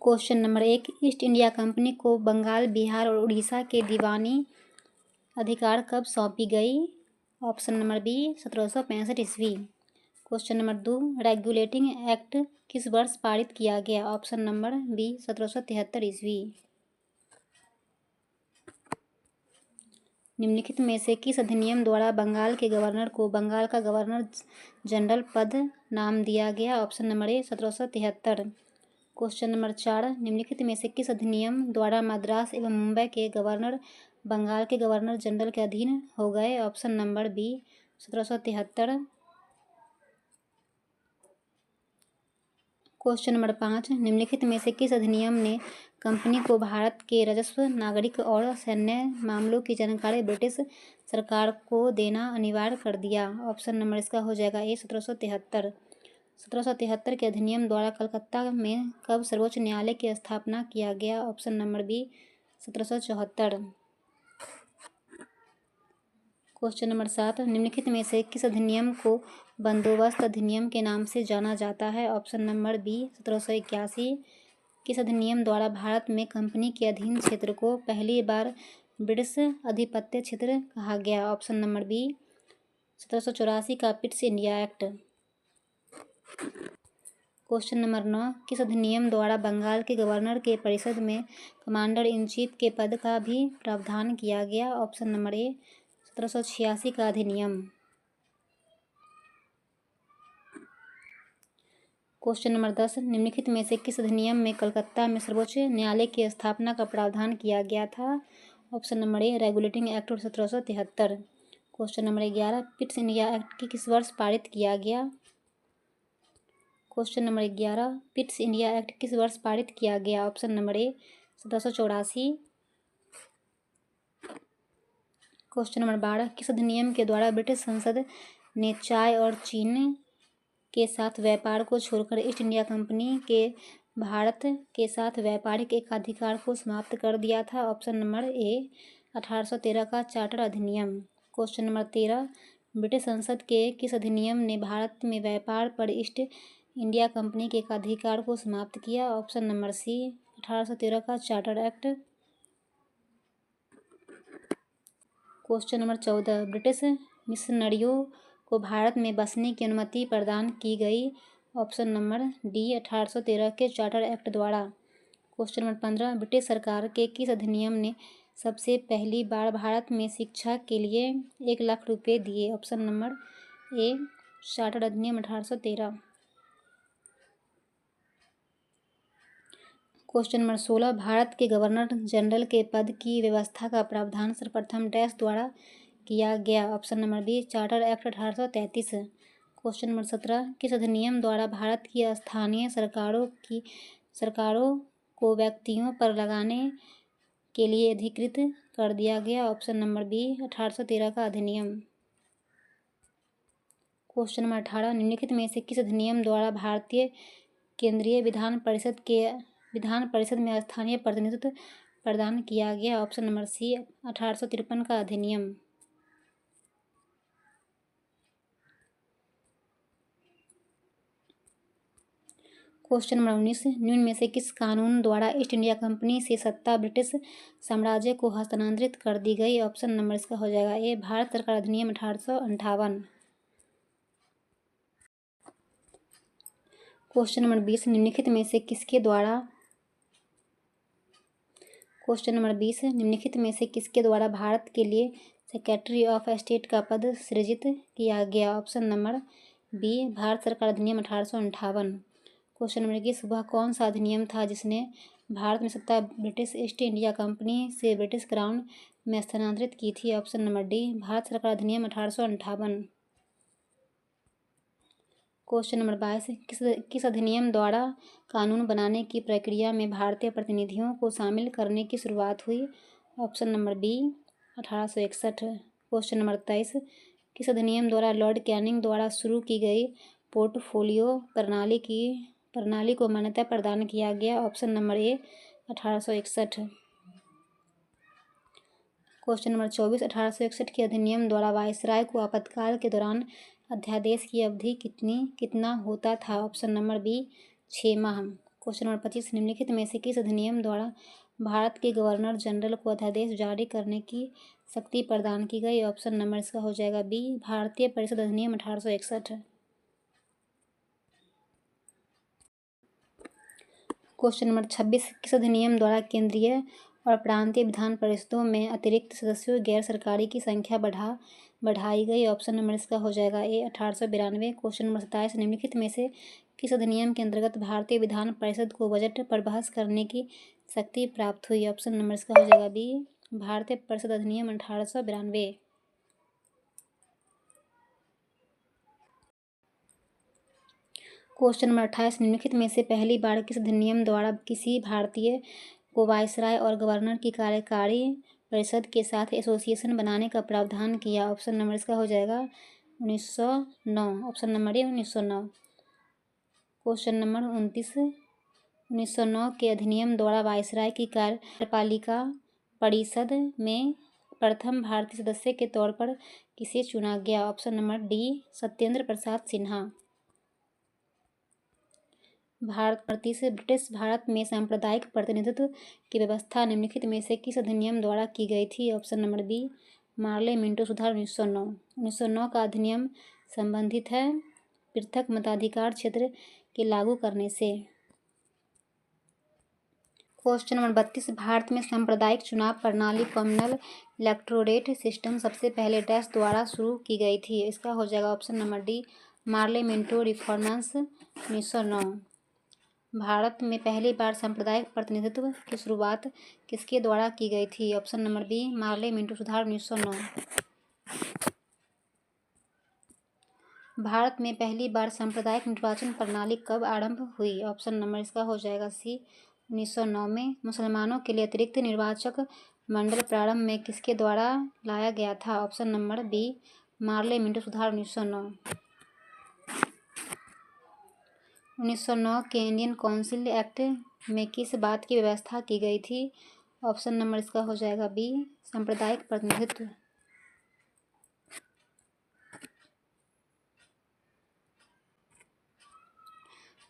Question number 1, east India company को बंगाल, बिहार और उड़ीसा के दीवानी अधिकार कब सौंपी गई? ऑप्शन नंबर बी 1765 ईस्वी। क्वेश्चन नंबर 2, रेगुलेटिंग एक्ट किस वर्ष पारित किया गया? ऑप्शन नंबर बी 1773 ईस्वी। निम्नलिखित में से किस अधिनियम द्वारा बंगाल के गवर्नर को बंगाल का गवर्नर जनरल पद नाम दिया गया? ऑप्शन नंबर ए 1773। क्वेश्चन नंबर 4, निम्नलिखित में से किस अधिनियम द्वारा मद्रास एवं मुंबई के गवर्नर बंगाल के गवर्नर जनरल के अधीन हो गए? Option number B 1773। Question number 5, निम्नलिखित में से किस अधिनियम ने कंपनी को भारत के राजस्व, नागरिक और सैन्य मामलों की जानकारी ब्रिटिश सरकार को देना अनिवार्य कर दिया? ऑप्शन नंबर इसका हो जाएगा ए 1773। 1773 के अधिनियम द्वारा कलकत्ता में कब सर्वोच्च न्यायालय की स्थापना किया गया? Option number B 1774। Question number 7, निम्नलिखित में से किस अधिनियम को बंदोबस्त अधिनियम के नाम से जाना जाता है? Option number B 1781। किस अधिनियम द्वारा भारत में कंपनी के अधीन क्षेत्र को पहली बार ब्रिटिश आधिपत्य क्षेत्र कहा गया? ऑप्शन नंबर बी 1784 का Pitt's India act. Question number 9, किस अधिनियम द्वारा बंगाल के गवर्नर के परिषद में कमांडर इन चीफ के पद का भी प्रावधान किया गया? ऑप्शन नंबर ए 1786 का अधिनियम। क्वेश्चन नंबर 10, निम्नलिखित में से किस अधिनियम में कलकत्ता में सर्वोच्च न्यायालय की स्थापना का प्रावधान किया गया था? ऑप्शन नंबर ए regulating act 1773। Question number 11, Pitt's India act की किस वर्ष पारित किया गया? Question number 11, Pitt's India act किस वर्ष पारित किया गया? ऑप्शन नंबर ए 1784। क्वेश्चन नंबर 12, किस अधिनियम के द्वारा ब्रिटिश संसद ने चाय और चीनी के साथ व्यापार को छोड़कर ईस्ट इंडिया कंपनी के भारत के साथ व्यापारिक एकाधिकार को समाप्त कर दिया था? ऑप्शन नंबर ए 1813 का चार्टर अधिनियम। क्वेश्चन नंबर 13, ब्रिटिश संसद के किस अधिनियम ने भारत में व्यापार पर ईस्ट इंडिया कंपनी के एकाधिकार को समाप्त किया? ऑप्शन नंबर सी 1813 का charter act. Question number 14, British मिशनरियों को भारत में बसने की अनुमति प्रदान की गई? ऑप्शन नंबर डी 1813 के चार्टर एक्ट द्वारा। क्वेश्चन नंबर 15, ब्रिटिश सरकार के किस अधिनियम ने सबसे पहली बार भारत में शिक्षा के लिए 1 लाख रुपए दिए? ऑप्शन नंबर ए चार्टर अधिनियम 1813। क्वेश्चन नंबर 16, भारत के गवर्नर जनरल के पद की व्यवस्था का प्रावधान सर्वप्रथम डैश द्वारा किया गया? Option number B charter act 1833। Question number 17, किस अधिनियम द्वारा भारत की स्थानीय सरकारों को व्यक्तियों पर लगाने के लिए अधिकृत कर दिया गया? ऑप्शन नंबर बी 1813 का अधिनियम। क्वेश्चन नंबर 18, निम्नलिखित में से किस अधिनियम द्वारा भारतीय केंद्रीय विधान परिषद में स्थानीय प्रतिनिधित्व प्रदान किया गया? ऑप्शन नंबर सी 1853 का अधिनियम। क्वेश्चन नंबर 19, निम्न में से किस कानून द्वारा ईस्ट इंडिया कंपनी से सत्ता ब्रिटिश साम्राज्य को हस्तांतरित कर दी गई? ऑप्शन नंबर इसका हो जाएगा ए भारत सरकार अधिनियम 1858। क्वेश्चन नंबर 20, निम्नलिखित में से किसके द्वारा भारत के लिए सेक्रेटरी ऑफ स्टेट का पद सृजित किया गया? ऑप्शन नंबर बी भारत सरकार अधिनियम 1858। क्वेश्चन नंबर 21, वह कौन सा अधिनियम था जिसने भारत में सत्ता ब्रिटिश ईस्ट इंडिया कंपनी से ब्रिटिश क्राउन में स्थानांतरित की थी? ऑप्शन नंबर डी भारत सरकार अधिनियम 1858। क्वेश्चन नंबर 22, किस अधिनियम द्वारा कानून बनाने की प्रक्रिया में भारतीय प्रतिनिधियों को शामिल करने की शुरुआत हुई? Option number B 1861। Question number 23, किस अधिनियम द्वारा लॉर्ड कैनिंग द्वारा शुरू की गई पोर्टफोलियो प्रणाली को मान्यता प्रदान किया गया? ऑप्शन नंबर ए 1861। क्वेश्चन नंबर 24, 1861 के अधिनियम द्वारा वायसराय को आपातकाल के दौरान अध्यादेश की अवधि कितना होता था? ऑप्शन नंबर बी 6 माह। क्वेश्चन नंबर 25, निम्नलिखित में से किस अधिनियम द्वारा भारत के गवर्नर जनरल को अध्यादेश जारी करने की शक्ति प्रदान की गई? ऑप्शन नंबर इसका हो जाएगा बी, भारतीय परिषद अधिनियम 1861। क्वेश्चन नंबर 26, किस अधिनियम द्वारा केंद्रीय और प्रांतीय विधान परिषदों में अतिरिक्त सदस्यों गैर सरकारी की संख्या बढ़ाई गई? ऑप्शन नंबर इसका हो जाएगा ए, 1892। क्वेश्चन नंबर 27, निम्नलिखित में से किस अधिनियम के अंतर्गत भारतीय विधान परिषद को बजट पर बहस करने की शक्ति प्राप्त हुई? ऑप्शन नंबर इसका हो जाएगा बी, भारतीय परिषद अधिनियम 1892। क्वेश्चन नंबर 28, निम्नलिखित में से पहली बार किस अधिनियम द्वारा किसी भारतीय को वायसराय और गवर्नर की कार्यकारी परिषद के साथ एसोसिएशन बनाने का प्रावधान किया? ऑप्शन नंबर इसका हो जाएगा 1909। ऑप्शन नंबर ए, 1909। क्वेश्चन नंबर 29, 1909 के अधिनियम द्वारा वायसराय की कार्यपालिका परिषद में प्रथम भारतीय सदस्य के तौर पर किसे चुना गया? Option number D, Satyendra Prasad Sinha. British Bharat में सांप्रदायिक प्रतिनिधित्व की व्यवस्था निम्नलिखित में से किस अधिनियम द्वारा की गई थी? Option number B, Morley Minto सुधार 1909। 1909 का अधिनियम संबंधित है पृथक मताधिकार क्षेत्र के लागू करने से। क्वेश्चन नंबर 32, भारत में सांप्रदायिक चुनाव प्रणाली कम्युनल इलेक्टोरेट सिस्टम सबसे पहले डैश द्वारा शुरू की गई थी? इसका हो जाएगा option number D, Morley Minto reforms 1909। Bharat में पहली बार सांप्रदायिक प्रतिनिधित्व की शुरुआत किसके द्वारा की गई थी? Option number B, Morley Minto सुधार 1909। भारत में पहली बार सांप्रदायिक निर्वाचन प्रणाली कब आरंभ हुई? ऑप्शन नंबर इसका हो जाएगा सी, 1909 में। मुसलमानों के लिए अतिरिक्त निर्वाचक मंडल प्रारंभ में किसके द्वारा लाया गया था? Option number B, Morley Minto सुधार 1909। 1909 के इंडियन काउंसिल एक्ट में किस बात की व्यवस्था की गई थी? ऑप्शन नंबर इसका हो जाएगा बी, सांप्रदायिक प्रतिनिधित्व।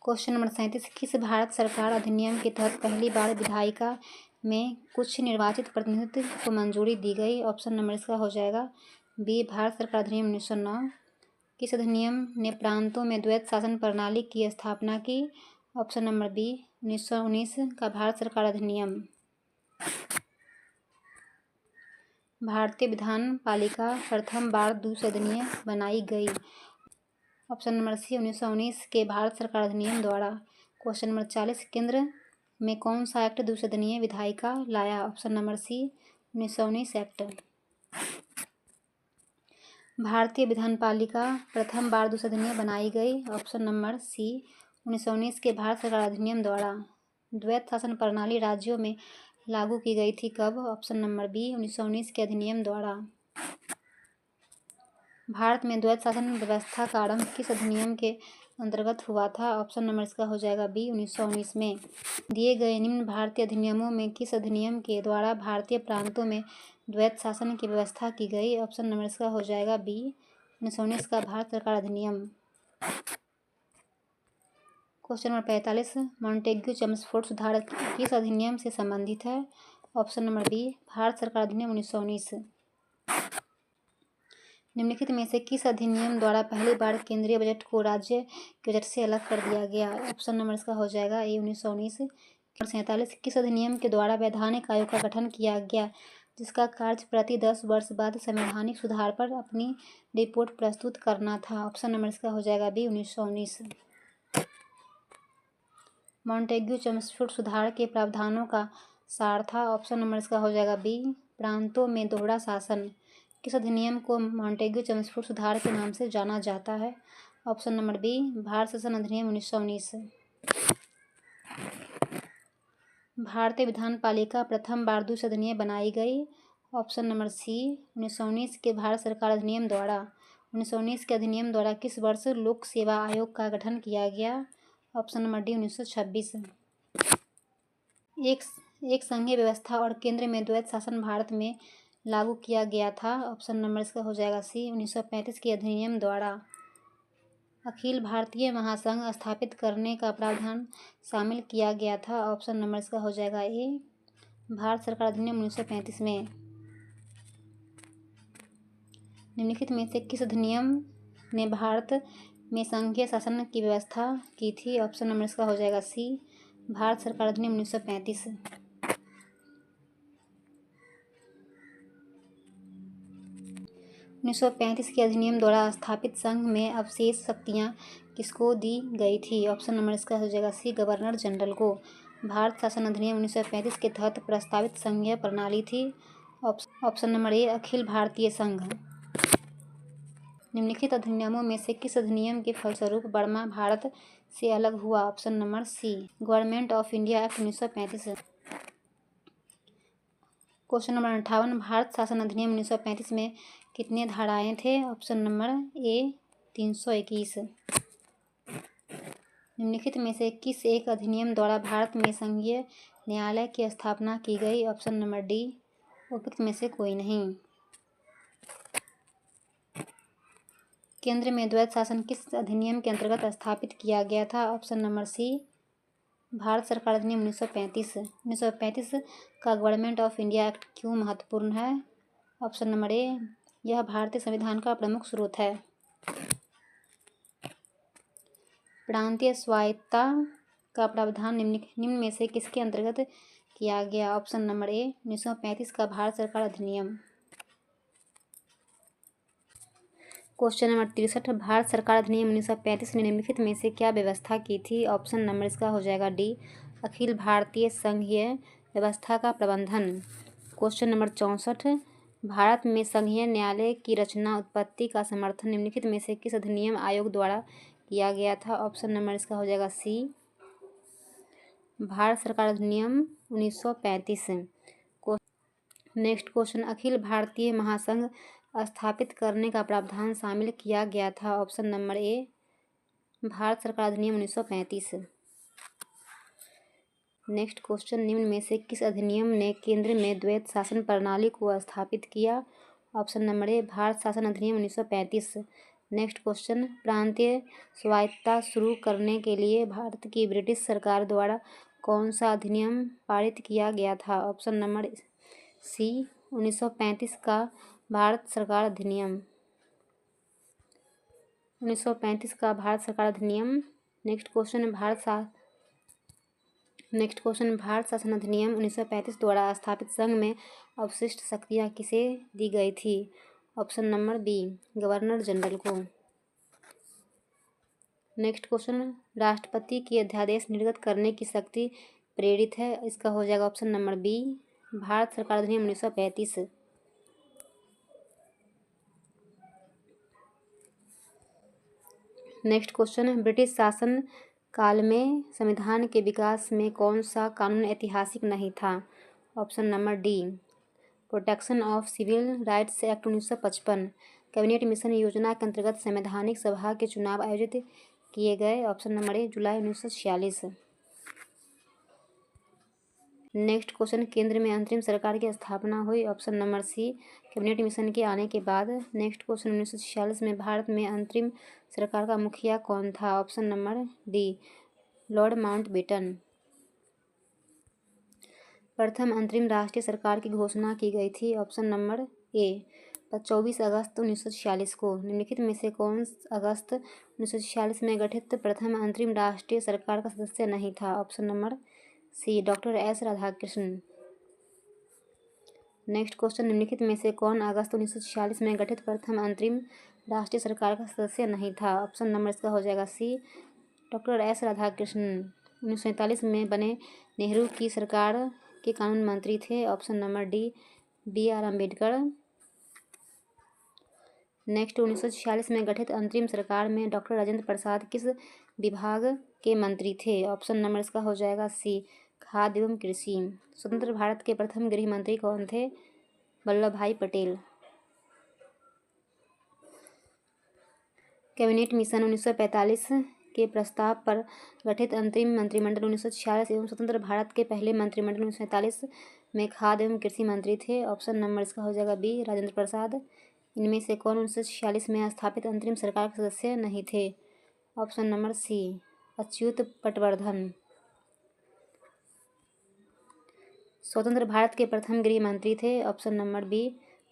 क्वेश्चन नंबर 37, किस भारत सरकार अधिनियम के तहत पहली बार विधायिका में कुछ निर्वाचित प्रतिनिधित्व को मंजूरी दी गई? ऑप्शन नंबर इसका हो जाएगा बी, भारत सरकार अधिनियम 1909। किस अधिनियम ने प्रांतों में द्वैत शासन प्रणाली की स्थापना की? ऑप्शन नंबर बी, 1919 का भारत सरकार अधिनियम। भारतीय विधान पालिका प्रथम बार द्विसदनीय बनाई गई? ऑप्शन नंबर सी, 1919 के भारत सरकार अधिनियम द्वारा। क्वेश्चन नंबर 40, केंद्र में कौन सा एक्ट द्विसदनीय विधायिका लाया? Option number C, 1919 act. भारतीय विधान पालिका प्रथम बार द्विसदनीय बनाई गई? ऑप्शन नंबर सी, 1919 के भारत सरकार अधिनियम द्वारा। द्वैत शासन प्रणाली राज्यों में लागू की गई थी कब? ऑप्शन नंबर बी, 1919 के अधिनियम द्वारा। भारत में द्वैत शासन व्यवस्था का आरंभ किस अधिनियम के अंतर्गत हुआ था? ऑप्शन नंबर इसका हो जाएगा बी, 1919 में। दिए गए निम्न भारतीय अधिनियमों में किस अधिनियम के द्वारा भारतीय प्रांतों में द्वैत शासन की व्यवस्था की गई? ऑप्शन नंबर इसका हो जाएगा बी, 1919 का भारत सरकार अधिनियम। क्वेश्चन नंबर 45, मॉन्टेग्यू चम्सफोर्ड सुधार किस अधिनियम से संबंधित है? ऑप्शन नंबर बी, भारत सरकार अधिनियम 1919। निम्नलिखित में से किस अधिनियम द्वारा पहली बार केंद्रीय बजट को राज्य के बजट से अलग कर दिया गया? ऑप्शन नंबर इसका हो जाएगा ए, 1919। 47, किस अधिनियम के द्वारा वैधानिक आयोग का गठन किया गया जिसका कार्य प्रति 10 वर्ष बाद संवैधानिक सुधार पर अपनी रिपोर्ट प्रस्तुत करना था? ऑप्शन नंबर इसका हो जाएगा बी, 1919। मॉन्टेग्यू चम्सफोर्ड सुधार के प्रावधानों का सार था? ऑप्शन नंबर इसका हो जाएगा बी, प्रांतों में दोहरा शासन। किस अधिनियम को मॉन्टेग्यू चम्सफोर्ड सुधार के नाम से जाना जाता है? ऑप्शन नंबर बी, भारत शासन अधिनियम 1919। भारतीय विधान पालिका प्रथम बार द्विसदनीय बनाई गई? ऑप्शन नंबर सी, 1919 के भारत सरकार अधिनियम द्वारा। 1919 के अधिनियम द्वारा किस वर्ष लोक सेवा आयोग का गठन किया गया? Option number D, 1926। एक संघीय व्यवस्था और केंद्र में द्वैत शासन भारत में लागू किया गया था? ऑप्शन नंबर इसका हो जाएगा सी, 1935 के अधिनियम द्वारा। अखिल भारतीय महासंघ स्थापित करने का प्रावधान शामिल किया गया था? ऑप्शन नंबर इसका हो जाएगा ए, भारत सरकार अधिनियम 1935 में। निम्नलिखित में से किस अधिनियम ने भारत में संघीय शासन की व्यवस्था की थी? ऑप्शन नंबर इसका हो जाएगा सी, भारत सरकार अधिनियम 1935। 1935 के अधिनियम द्वारा स्थापित संघ में अवशेष शक्तियां किसको दी गई थी? ऑप्शन नंबर इसका हो जाएगा सी, गवर्नर जनरल को। भारत शासन अधिनियम 1935 के तहत प्रस्तावित संघीय प्रणाली थी? ऑप्शन नंबर ए, अखिल भारतीय संघ। निम्नलिखित अधिनियमों में से किस अधिनियम के फलस्वरूप बर्मा भारत से अलग हुआ? Option number C, government of India act 1935। Question number 58, Bharat शासन अधिनियम 1935 में कितने धाराएं थे? Option number A, 321। निम्नलिखित में से किस एक अधिनियम द्वारा भारत में संघीय न्यायालय की स्थापना की गई? ऑप्शन नंबर डी, उपयुक्त में से कोई नहीं। केंद्र में द्वैत शासन किस अधिनियम के अंतर्गत स्थापित किया गया था? ऑप्शन नंबर सी, भारत सरकार अधिनियम 1935। 1935 का गवर्नमेंट ऑफ इंडिया एक्ट क्यों महत्वपूर्ण है? ऑप्शन नंबर ए, यह भारतीय संविधान का प्रमुख स्रोत है। प्रांतीय स्वायत्तता का प्रावधान निम्न में से किसके अंतर्गत किया गया? ऑप्शन नंबर ए, 1935 का भारत सरकार अधिनियम। क्वेश्चन नंबर 63, भारत सरकार अधिनियम 1935 ने निम्नलिखित में से क्या व्यवस्था की थी? ऑप्शन नंबर इसका हो जाएगा डी, अखिल भारतीय संघीय व्यवस्था का प्रबंधन। क्वेश्चन नंबर 64, भारत में संघीय न्यायालय की रचना उत्पत्ति का समर्थन निम्नलिखित में से किस अधिनियम आयोग द्वारा किया गया था? ऑप्शन नंबर इसका हो जाएगा सी, भारत सरकार अधिनियम 1935। नेक्स्ट क्वेश्चन, अखिल भारतीय महासंघ स्थापित करने का प्रावधान शामिल किया गया था? ऑप्शन नंबर ए, भारत सरकार अधिनियम 1935। नेक्स्ट क्वेश्चन, निम्न में से किस अधिनियम ने केंद्र में द्वैत शासन प्रणाली को स्थापित किया? ऑप्शन नंबर ए, भारत शासन अधिनियम 1935। नेक्स्ट क्वेश्चन, प्रांतीय स्वायत्तता शुरू करने के लिए भारत की ब्रिटिश सरकार द्वारा कौन सा अधिनियम पारित किया गया था? ऑप्शन नंबर सी, 1935 का भारत सरकार अधिनियम। 1935 का भारत सरकार अधिनियम। नेक्स्ट क्वेश्चन, भारत शासन अधिनियम 1935 द्वारा स्थापित संघ में अवशिष्ट शक्तियाँ किसे दी गई थी? Option number B, governor general को। नेक्स्ट क्वेश्चन, राष्ट्रपति की अध्यादेश निर्गत करने की शक्ति प्रेरित है? इसका हो जाएगा ऑप्शन नंबर बी, भारत सरकार अधिनियम 1935। नेक्स्ट क्वेश्चन, ब्रिटिश शासन काल में संविधान के विकास में कौन सा कानून ऐतिहासिक नहीं था? Option number D, protection of civil rights act 1955। Cabinet mission योजना के अंतर्गत संवैधानिक सभा के चुनाव आयोजित किए गए? ऑप्शन नंबर ए, जुलाई 1946। नेक्स्ट क्वेश्चन, केंद्र में अंतरिम सरकार की स्थापना हुई? Option number C, cabinet mission के आने के बाद। नेक्स्ट क्वेश्चन, 1946 में भारत में अंतरिम सरकार का मुखिया कौन था? Option number D, Lord Mountbatten. प्रथम अंतरिम राष्ट्रीय सरकार की घोषणा की गई थी? ऑप्शन नंबर ए, 24 अगस्त 1946 को। निम्नलिखित में से कौन अगस्त 1946 में गठित प्रथम अंतरिम राष्ट्रीय सरकार का सदस्य नहीं था? Option number C, doctor S Radhakrishnan. Next question, निम्नलिखित में से कौन अगस्त 1946 में गठित प्रथम अंतरिम राष्ट्रीय सरकार का सदस्य नहीं था? ऑप्शन नंबर इसका हो जाएगा सी, डॉक्टर एस राधाकृष्णन। 1947 में बने नेहरू की सरकार के कानून मंत्री थे? Option number D, B R Ambedkar. Next, 1946 में गठित अंतरिम सरकार में डॉक्टर राजेंद्र प्रसाद किस विभाग के मंत्री थे? ऑप्शन नंबर इसका हो जाएगा सी, खाद्य एवं कृषि। स्वतंत्र भारत के प्रथम गृह मंत्री कौन थे? वल्लभ भाई पटेल। कैबिनेट मिशन 1945 के प्रस्ताव पर गठित अंतरिम मंत्रिमंडल 1946 एवं स्वतंत्र भारत के पहले मंत्रिमंडल 1947 में खाद्य एवं कृषि मंत्री थे? ऑप्शन नंबर इसका हो जाएगा बी, राजेंद्र प्रसाद। इनमें से कौन 1946 में स्थापित अंतरिम सरकार के सदस्य नहीं थे? Option number C Achyut Patwardhan. स्वतंत्र भारत के प्रथम गृह मंत्री थे। Option number B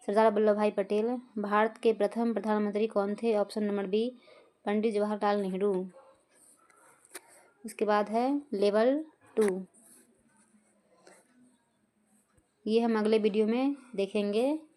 Sardar Vallabhbhai Patel. Bharat के प्रथम प्रधानमंत्री कौन थे? Option number B Pandit Jawaharlal Nehru. उसके बाद है लेवल 2। ये हम अगले वीडियो में देखेंगे।